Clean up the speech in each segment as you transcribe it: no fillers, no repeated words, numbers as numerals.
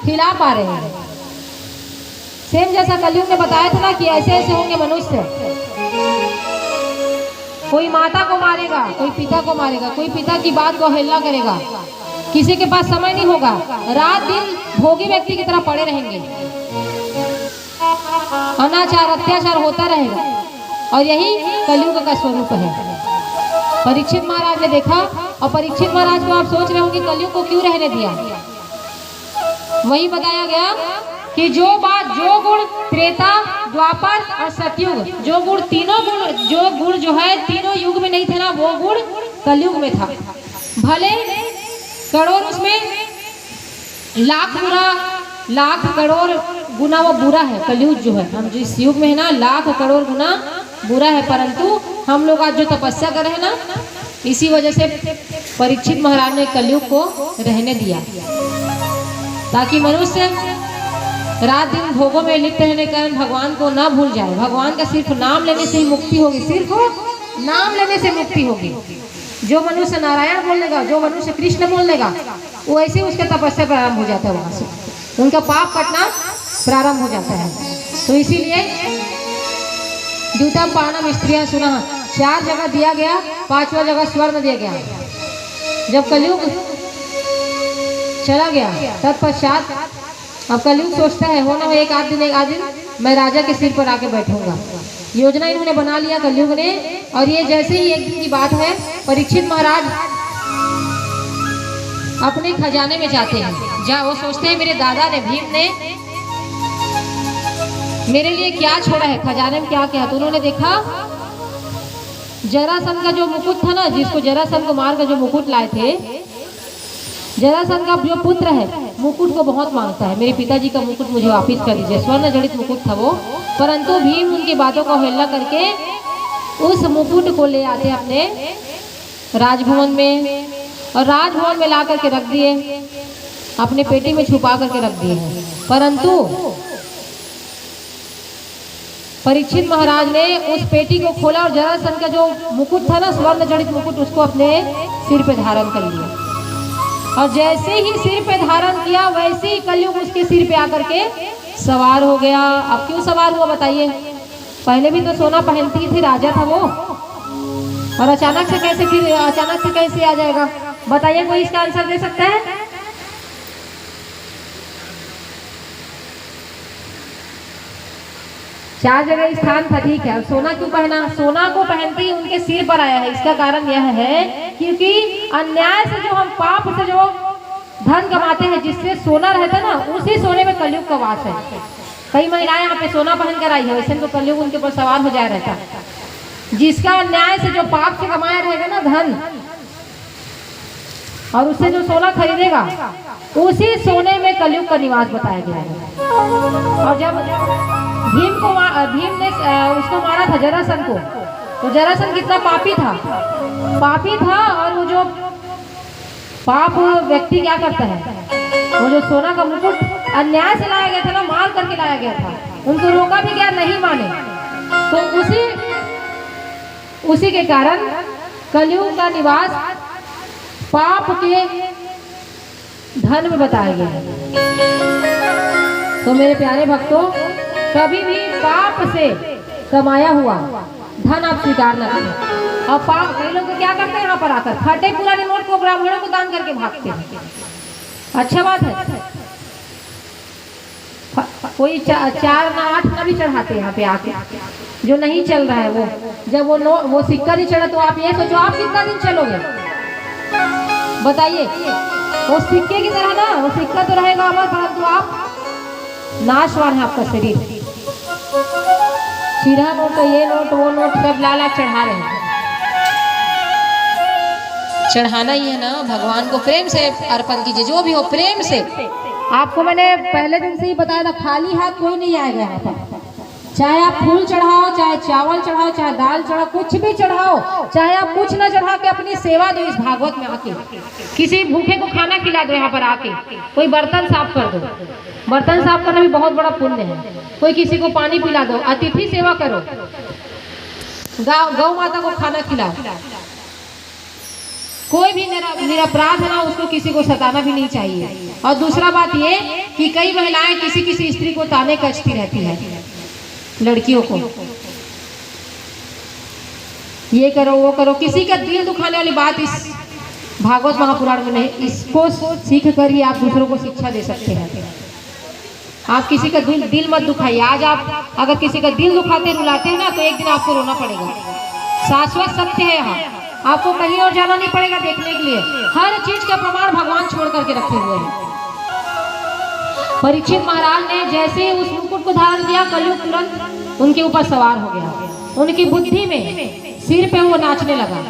खिला पा रहे हैं। सेम जैसा कलयुग ने बताया था ना कि ऐसे ऐसे होंगे मनुष्य, कोई माता को मारेगा, कोई पिता को मारेगा, कोई पिता की बात को अवहेलना करेगा, किसी के पास समय नहीं होगा, रात दिन भोगी व्यक्ति की तरह पड़े रहेंगे, अनाचार अत्याचार होता रहेगा। और यही कलयुग का स्वरूप है। परीक्षित महाराज ने देखा, और परीक्षित महाराज को आप सोच रहे होंगे कलयुग को क्यों रहने दिया। वही बताया गया कि जो बात, जो गुण त्रेता, द्वापर और सतयुग, जो गुण तीनों गुण, जो गुण जो है तीनों युग में नहीं थे ना, वो गुण कलयुग में था। भले करोड़ उसमें लाख करोड़ गुना वो बुरा है। कलयुग जो है, हम जिस युग में है ना, लाख करोड़ गुना बुरा है, परंतु हम लोग आज जो तपस्या कर रहे हैं ना, इसी वजह से परीक्षित महाराज ने कलयुग को रहने दिया, ताकि मनुष्य रात दिन भोगों में लिप्त रहने के कारण भगवान को ना भूल जाए। भगवान का सिर्फ नाम लेने से ही मुक्ति होगी, सिर्फ नाम लेने से मुक्ति होगी। जो मनुष्य नारायण बोल लेगा, जो मनुष्य कृष्ण बोल लेगा, वो ऐसे ही उसका तपस्या प्रारंभ हो जाता है, वहां से उनका पाप कटना प्रारंभ हो जाता है। तो इसीलिए द्यूतम पानम स्त्रियां सुना, 4 जगह दिया गया, 5वां जगह स्वर्ण दिया गया। जब कलयुग चला गया तत्पश्चात अब कलयुग सोचता है, हो ना हो एक आध दिन मैं राजा के सिर पर आके बैठूंगा। योजना इन्होंने बना लिया कलयुग ने। और ये जैसे ही एक दिन की बात है, परीक्षित महाराज अपने खजाने में जाते हैं, जहाँ वो सोचते हैं मेरे दादा ने, भीम ने मेरे लिए क्या छोड़ा है, खजाने में क्या क्या। तो उन्होंने देखा जरासंध का जो मुकुट था ना, जिसको जरासंध को मार कर जो मुकुट लाए थे, जरासंध का जो पुत्र है मुकुट को बहुत मांगता है, मेरे पिताजी का मुकुट मुझे वापस कर दीजिए। स्वर्ण जड़ित मुकुट था वो, परंतु भीम उनकी बातों को अवहेलना करके उस मुकुट को ले आते अपने राजभवन में, और राजभवन में ला करके रख दिए, अपने पेटी में छुपा करके रख दिए। परंतु परीक्षित महाराज ने उस पेटी को खोला और जरासंध का जो मुकुट था ना, स्वर्ण जड़ित मुकुट, उसको अपने सिर पे धारण कर लिया। और जैसे ही सिर पे धारण किया, वैसे ही कलयुग उसके सिर पे आकर के सवार हो गया। अब क्यों सवार हुआ बताइए? पहले भी तो सोना पहनती थी, राजा था वो, और अचानक से कैसे आ जाएगा बताइए? कोई इसका आंसर दे सकता है? चार जगह स्थान था, ठीक है। सोना क्यों पहना? सोना को पहनते ही उनके सिर पर आया है। इसका कारण यह है क्योंकि अन्याय से जो हम पाप से जो धन कमाते हैं, जिससे सोना रहता है ना, उसी सोने में कलयुग का वास है। कई महिलाएं यहाँ पे सोना पहन कर आई है, वैसे तो कलयुग उनके ऊपर सवार हो जाया रहता है। जिसका अन्याय से जो पाप से कमाया रहेगा ना धन, और उससे जो सोना खरीदेगा, उसी सोने में कलयुग का निवास बताया गया है। और जब भीम ने उसको मारा था जरासंध को, तो जरासंध कितना पापी था, और वो जो पाप व्यक्ति क्या करता है, वो जो सोना का मुकुट अन्याय से लाया गया था ना, मार करके लाया गया था, उनको रोका भी गया, नहीं माने। तो उसी के कारण कलयुग का निवास पाप के धन में बताया गया है। तो मेरे प्यारे भक्तों, कभी भी पाप से कमाया हुआ धन आप स्वीकार न करें। और पाप, कई लोग क्या करते हैं, यहाँ पर आकर फटे पुराने नोट को ब्राह्मणों को दान करके भागते हैं। अच्छा बात है, कोई 4 ना 8 ना भी चढ़ाते हैं यहाँ पे आके, जो नहीं चल रहा है वो। जब वो सिक्का नहीं चढ़ा, तो आप ये सोचो आप कितना दिन चलोगे बताइए? वो सिक्के की तरह ना, वो सिक्का तो रहेगा अमर, परंतु आप नाशवान है आपका शरीर। सीधा नोट, ये नोट, वो नोट, सब लाला चढ़ा रहे हैं। चढ़ाना ही है ना, भगवान को प्रेम से अर्पण कीजिए, जो भी हो प्रेम से। आपको मैंने पहले दिन से ही बताया था, खाली हाथ कोई नहीं आएगा यहाँ पर। चाहे आप फूल चढ़ाओ, चाहे चावल चढ़ाओ, चाहे दाल चढ़ाओ, कुछ भी चढ़ाओ, चाहे आप कुछ ना चढ़ा के अपनी सेवा दो इस भागवत में आके। किसी भूखे को खाना खिला दो यहाँ पर आके, कोई बर्तन साफ कर दो, बर्तन साफ करना भी बहुत बड़ा पुण्य है। कोई किसी को पानी पिला दो, अतिथि सेवा करो, गौ माता को खाना खिलाओ। कोई भी निरपराध है ना, उसको किसी को सताना भी नहीं चाहिए। और दूसरा बात ये कि कई महिलाएं किसी किसी स्त्री को ताने कसती रहती है, लड़कियों को, ये करो वो करो। किसी का दिल दुखाने वाली बात इस भागवत महापुराण में नहीं। इसको सीख कर ही आप दूसरों को शिक्षा दे सकते हैं। आप किसी का दिल मत दुखाइए। आज आप अगर किसी का दिल दुखाते रुलाते हैं ना, तो एक दिन आपको रोना पड़ेगा। शाश्वत सत्य है यहाँ, आपको कहीं और जाना नहीं पड़ेगा देखने के लिए। हर चीज का प्रमाण भगवान छोड़ करके रखे हुए हैं। परीक्षित महाराज ने जैसे उस मुकुट को धारण किया, कलयुग तुरंत उनके ऊपर सवार हो गया। उनकी बुद्धि में सिर पे वो नाचने लगा।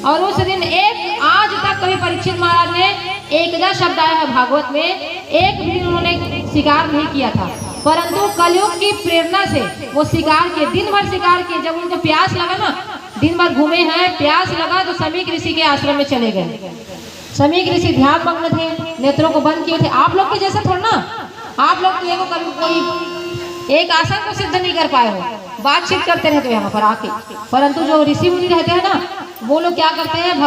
और उस दिन एक आज तक कभी परीक्षित महाराज ने एकदा शब्द आया है भागवत में, एक भी उन्होंने शिकार नहीं किया था, परंतु कलयुग की प्रेरणा से वो शिकार किए, दिन भर शिकार किए। जब उनको प्यास लगा ना, दिन भर घूमे हैं, प्यास लगा तो समीक ऋषि के आश्रम में चले गए। समीक ऋषि ध्यान मग्न थे, नेत्रों को बंद किए थे। आप लोग के जैसा थोड़ा ना, आप लोग तो एगो कभी कोई एक आसन को सिद्ध नहीं कर पाए हो, बातचीत करते रहते हो यहाँ पर आके। परंतु जो ऋषि मुनि रहते हैं ना, वो लोग क्या करते हैं,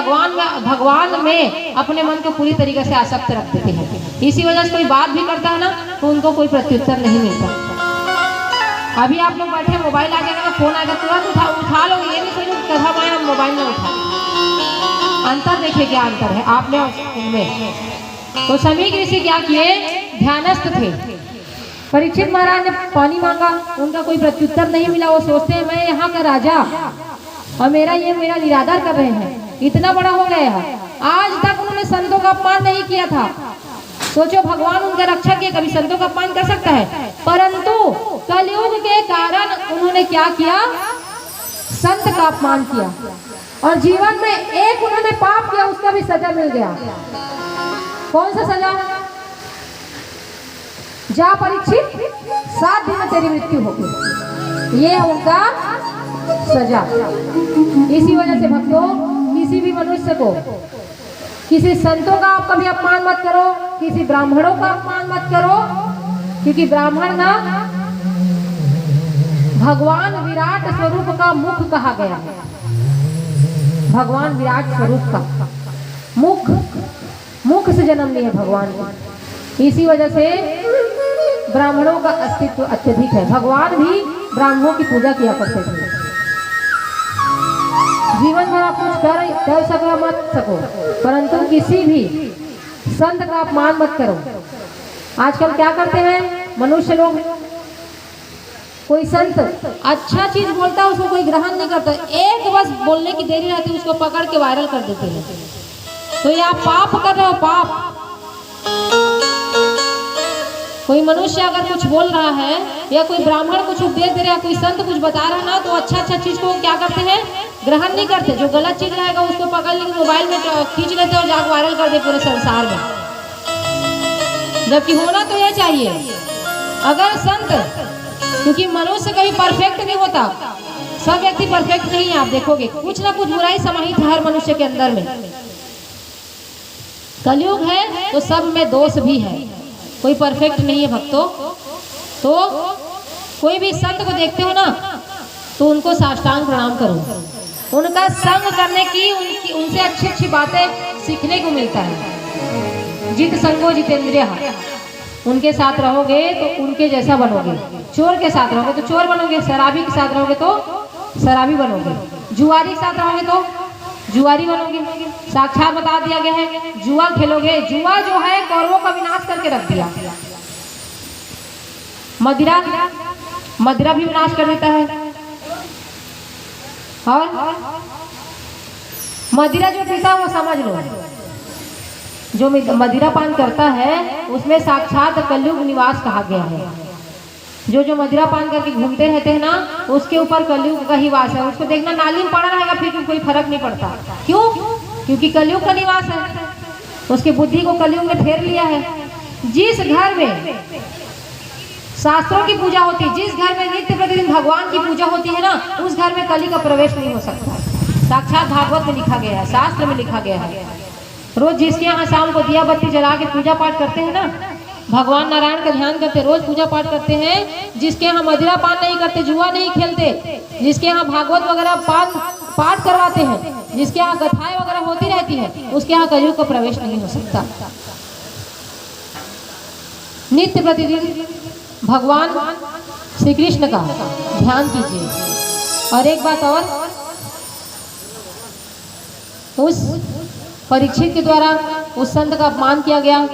भगवान में अपने मन को पूरी तरीके से आसक्त रख देते हैं। इसी वजह से कोई बात भी करता है ना, तो उनको कोई प्रत्युत्तर नहीं मिलता। अभी आप लोग बैठे, मोबाइल आ जाएगा, फोन आएगा, तुरंत उठा लो। ये नहीं सोचो कथा पाए हम मोबाइल में उठा। अंतर देखिए क्या अंतर है आपने और उनमें। तो समीक ऋषि क्या किए, ध्यानस्थ थे। परीक्षित महाराज ने पानी मांगा, उनका कोई प्रत्युत्तर नहीं मिला। वो सोचते हैं मैं यहाँ का राजा और मेरा निरादर कर रहे हैं, इतना बड़ा हो गया है। आज तक उन्होंने संतों का अपमान नहीं किया था। सोचो भगवान उनका रक्षक है, कभी संतों का अपमान कर सकता है? परंतु कलयुग के कारण उन्होंने क्या किया, संत का अपमान किया। और जीवन में एक उन्होंने पाप किया, उसका भी सजा मिल गया। कौन सा सजा? जा परीक्षित, 7 दिन में तेरी मृत्यु होगी, ये है उनका सजा। इसी वजह से भक्तों, किसी भी मनुष्य को, किसी संतों का आप कभी अपमान मत करो, किसी ब्राह्मणों का अपमान मत करो, क्योंकि ब्राह्मण ना भगवान विराट स्वरूप का मुख कहा गया है। भगवान विराट स्वरूप का मुख से जन्म लिए भगवान को। इसी वजह से ब्राह्मणों का अस्तित्व अत्यधिक है। भगवान भी ब्राह्मणों की पूजा किया करते थे। जीवन भर आप कुछ कर सको मत सको, परंतु किसी भी संत का अपमान मत करो। आजकल क्या करते हैं मनुष्य लोग, कोई संत अच्छा चीज बोलता है उसको कोई ग्रहण नहीं करता, एक बस बोलने की देरी रहती है उसको पकड़ के वायरल कर देते हैं। तो ये आप पाप कर रहे हो, पाप। कोई मनुष्य अगर कुछ बोल रहा है या कोई ब्राह्मण कुछ उपदेश दे रहा है, कोई संत कुछ बता रहा है ना, तो अच्छा चीज को क्या करते हैं, ग्रहण नहीं करते। जो गलत चीज रहेगा उसको पकड़ लेके मोबाइल में खींच लेते और जाकर वायरल कर दे पूरे संसार में। जबकि होना तो यह चाहिए, अगर संत, क्योंकि मनुष्य कभी परफेक्ट नहीं होता, सब व्यक्ति परफेक्ट नहीं है। आप देखोगे कुछ ना कुछ बुराई समाहित है हर मनुष्य के अंदर में। कलयुग है तो सब में दोष भी है, कोई परफेक्ट नहीं है भक्तों। तो कोई भी संत को देखते हो ना, तो उनको साष्टांग प्रणाम करो। उनका संग करने की, उनसे अच्छी अच्छी बातें सीखने को मिलता है। जित संगो जितेंद्रिय, उनके साथ रहोगे तो उनके जैसा बनोगे। चोर के साथ रहोगे तो चोर बनोगे, शराबी के साथ रहोगे तो शराबी बनोगे, जुआरी के साथ रहोगे तो जुआरी बनोगे। साक्षात बता दिया गया है, जुआ खेलोगे, जुआ जो है कौरवों का विनाश करके रख दिया। मदिरा भी विनाश कर देता है। और मदिरा जो पीता है वो समझ लो, जो मदिरा पान करता है उसमें साक्षात कलयुग निवास कहा गया है। जो मदिरा पान करके घूमते रहते हैं ना, उसके ऊपर कलयुग का ही वास है। उसको देखना नाली में पड़ा रहेगा फिर कोई फर्क नहीं पड़ता। क्यों? क्योंकि कलयुग का निवास है। उसकी बुद्धि को कलयुग ने फेर लिया है। जिस घर में शास्त्रों की पूजा होती है, जिस घर में नित्य प्रतिदिन भगवान की पूजा होती है ना, उस घर में कली का प्रवेश नहीं हो सकता। साक्षात भागवत में लिखा गया है, शास्त्र में लिखा गया है। रोज जिसके यहाँ शाम को दिया बत्ती जला के पूजा पाठ करते हैं ना, भगवान नारायण का ध्यान करते, रोज पूजा पाठ करते हैं, जिसके यहाँ मदिरा पान नहीं करते, जुआ नहीं खेलते, जिसके यहाँ भागवत वगैरह पाठ करवाते हैं, जिसके यहाँ कथाएं वगैरह होती रहती है, उसके यहाँ कलयुग का प्रवेश नहीं हो सकता। नित्य प्रतिदिन भगवान श्री कृष्ण का ध्यान कीजिए। और एक बात और, उस परीक्षित के द्वारा उस संत का अपमान किया गया।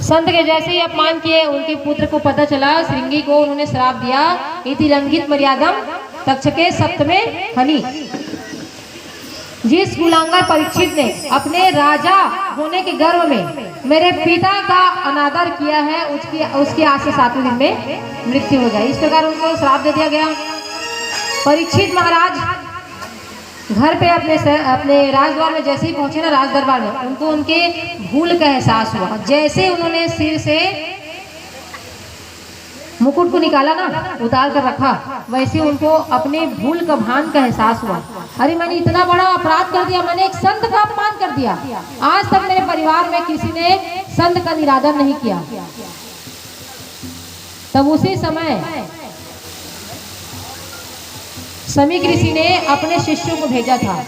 संत के जैसे ही अपमान किए, उनके पुत्र को पता चला, श्रृंगी को उन्होंने श्राप दिया, इति लंघित मर्यादम तक्षके सप्तमे हनि। जिस कुलांगर परीक्षित ने अपने राजा होने के गर्व में मेरे पिता का अनादर किया है, उसकी आज से 7वें दिन में मृत्यु हो जाए। इस प्रकार उनको श्राप दे दिया गया। परीक्षित महाराज घर पे अपने राजद्वार में जैसे ही पहुंचे ना, राज दरबार में, उनको उनके भूल का एहसास हुआ। जैसे उन्होंने सिर से मुकुट को निकाला ना, उतार कर रखा, वैसे उनको अपने भूल का भान का एहसास हुआ। अरे मैंने इतना बड़ा अपराध कर दिया, मैंने एक संत का अपमान कर दिया। आज तक मेरे परिवार में किसी ने संत का निरादर नहीं किया। तब उसी समय समीक ऋषि ने अपने शिष्यों को भेजा था।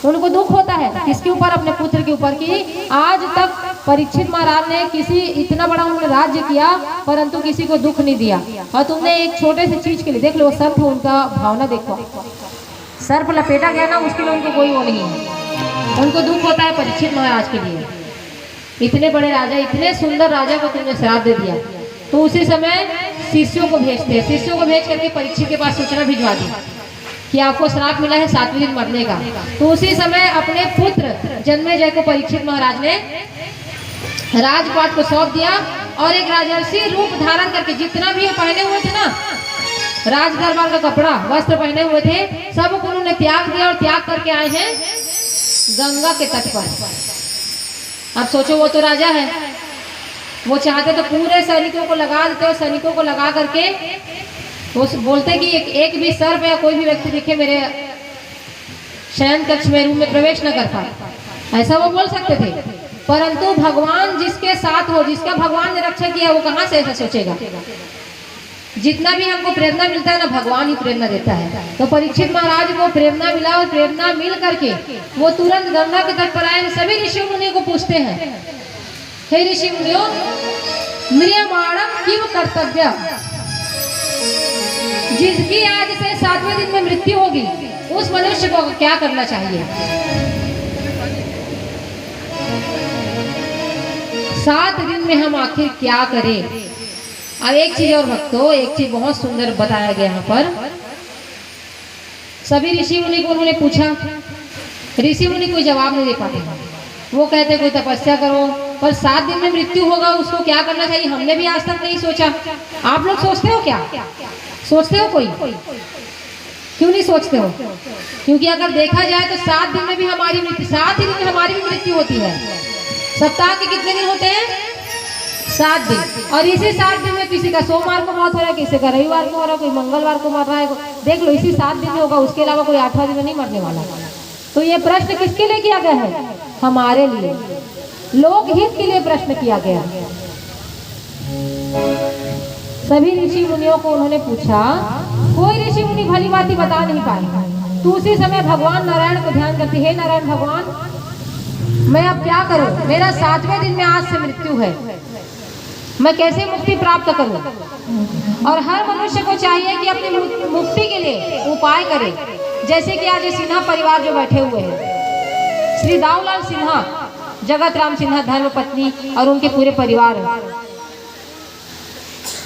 उनको दुख होता है किसके ऊपर? अपने पुत्र के ऊपर, कि आज तक परीक्षित महाराज ने इतना बड़ा उन्होंने राज्य किया, परंतु किसी को दुख नहीं दिया। और तुमने एक छोटे से चीज के लिए, देख लो सर्प, उनका भावना देखो, सर्प लपेटा गया ना, उसके लिए उनको कोई वो नहीं है। उनको दुख होता है परीक्षित महाराज के लिए। इतने बड़े राजा, इतने सुंदर राजा को तुमने श्राप दे दिया। तो उसी समय शिष्यों को भेजते हैं। शिष्यों को भेज करके परीक्षित के पास सूचना भिजवा दी कि आपको श्राप मिला है 7वें दिन मरने का। तो उसी समय अपने पुत्र जन्मेजय को परीक्षित महाराज ने राजपाट को सौंप दिया, और एक राजर्षि रूप धारण करके, जितना भी वो पहने हुए थे ना, राज दरबार का कपड़ा वस्त्र पहने हुए थे, सब को उन्होंने त्याग दिया और त्याग करके आए हैं गंगा के तट पर। अब सोचो, वो तो राजा है, वो चाहते तो पूरे सैनिकों को लगा देते, और सैनिकों को लगा करके वो बोलते कि एक भी सर्प या कोई भी व्यक्ति दिखे मेरे शयन कक्ष में, रूम में प्रवेश न कर पाए, ऐसा वो बोल सकते थे। परंतु भगवान जिसके साथ हो, जिसका भगवान ने रक्षा किया, वो कहाँ से ऐसा सोचेगा? जितना भी हमको प्रेरणा मिलता है ना, भगवान ही प्रेरणा देता है। तो परीक्षित महाराज को प्रेरणा मिला, और प्रेरणा मिल करके वो तुरंत गंगा के तट पर आए। सभी ऋषि मुनियों को पूछते हैं, हे ऋषि मुनियों, म्रियमाणम किम कर्तव्य, जिसकी आज से 7वें दिन में मृत्यु होगी, उस मनुष्य को क्या करना चाहिए? 7 दिन में हम आखिर क्या करें? और एक चीज और भक्तों, एक चीज बहुत सुंदर बताया गया यहाँ पर। सभी ऋषि मुनि को उन्होंने पूछा, ऋषि मुनि कोई जवाब नहीं दे पाते। वो कहते कोई तपस्या करो, पर 7 दिन में मृत्यु होगा, उसको क्या करना चाहिए? हमने भी आज तक नहीं सोचा। आप लोग सोचते हो क्या? सोचते हो कोई? क्यों नहीं सोचते हो? क्योंकि अगर देखा जाए तो 7 दिन में भी हमारी मृत्यु, 7 ही दिन में हमारी भी मृत्यु होती है। सप्ताह के कितने दिन होते हैं? 7 दिन। और इसी 7 दिन में किसी का सोमवार को मौत हो रहा है, किसी का रविवार को हो रहा है, कोई मंगलवार को मर रहा है। देख लो, इसी 7 दिन में होगा, उसके अलावा कोई 8वां दिन में नहीं मरने वाला। तो ये प्रश्न किसके लिए किया गया है? हमारे लिए, लोकहित के लिए प्रश्न किया गया। सभी ऋषि मुनियों को उन्होंने पूछा, कोई ऋषि मुनि भली बात बता नहीं पाए। तो उसी समय भगवान नारायण को ध्यान करती, हे नारायण भगवान, मैं अब क्या करूं? मेरा 7वें दिन में आज से मृत्यु है, मैं कैसे मुक्ति प्राप्त करूं? और हर मनुष्य को चाहिए कि अपनी मुक्ति के लिए उपाय करे। जैसे कि आज सिन्हा परिवार जो बैठे हुए हैं, श्री दाऊलाल सिन्हा, जगत राम सिन्हा धर्मपत्नी और उनके पूरे परिवार,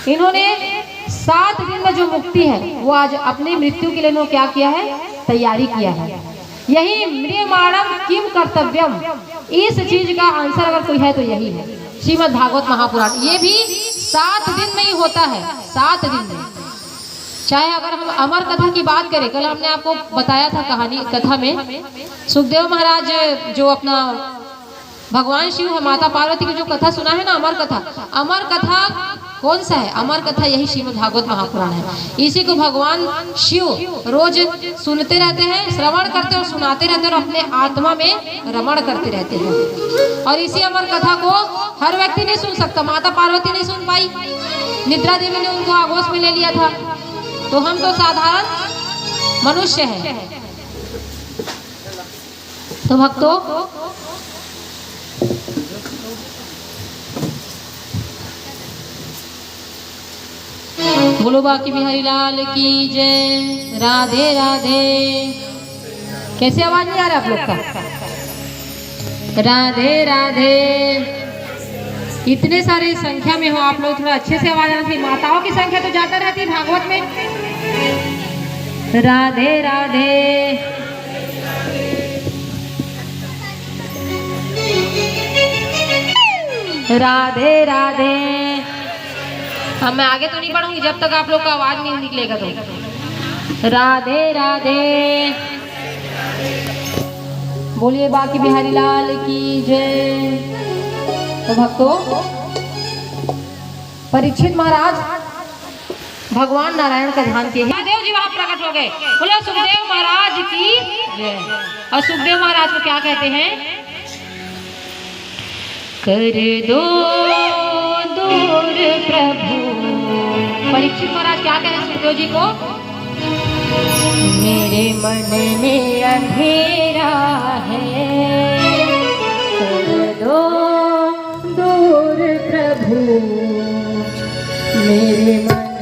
इन्होंने 7 दिन में जो मुक्ति है, वो आज अपनी मृत्यु के लिए इन्होंने क्या किया है? तैयारी किया है। यही म्रियमाणम किम कर्तव्यम, इस चीज का आंसर अगर कोई है तो यही है श्रीमद् भागवत महापुराण। ये भी 7 दिन में ही होता है, 7 दिन में। चाहे अगर हम अमर कथा की बात करें, कल हमने आपको बताया था कहानी कथा में, सुखदेव महाराज जो अपना भगवान शिव माता पार्वती की जो कथा सुना है ना, अमर कथा कौन सा है? अमर कथा यही श्रीमद् भागवत महापुराण है। इसी को भगवान शिव रोज सुनते रहते हैं, श्रवण करते और सुनाते रहते हैं, और अपने आत्मा में रमण करते रहते हैं। और इसी अमर कथा को हर व्यक्ति नहीं सुन सकता। माता पार्वती नहीं सुन पाई, निद्रा देवी ने उनको आगोश में ले लिया था। तो हम तो साधारण मनुष्य हैं। तो भक्तों, बोलो बाकी बिहारी लाल की जय। राधे राधे। कैसे आवाज नहीं आ रहा आप लोग का? राधे राधे। इतने सारे संख्या में हो आप लोग, थोड़ा अच्छे से आवाज आना चाहिए। माताओं की संख्या तो ज्यादा रहती है भागवत में। राधे राधे। राधे राधे। अब मैं आगे तो नहीं पढ़ूंगी जब तक आप लोग का आवाज नहीं निकलेगा तो। राधे राधे। बोलिए बाकी बिहारी लाल की जय। तो भक्तों, परीक्षित महाराज भगवान नारायण का ध्यान किए। सुखदेव जी वहां प्रकट हो गए। बोलो सुखदेव महाराज की जय। और सुखदेव महाराज को क्या कहते हैं? कर दो दूर प्रभु। परीक्षित महाराज क्या कह रहे हैं सुखदेव जी को? मेरे मन में अंधेरा है, कर दो दूर प्रभु मेरे मन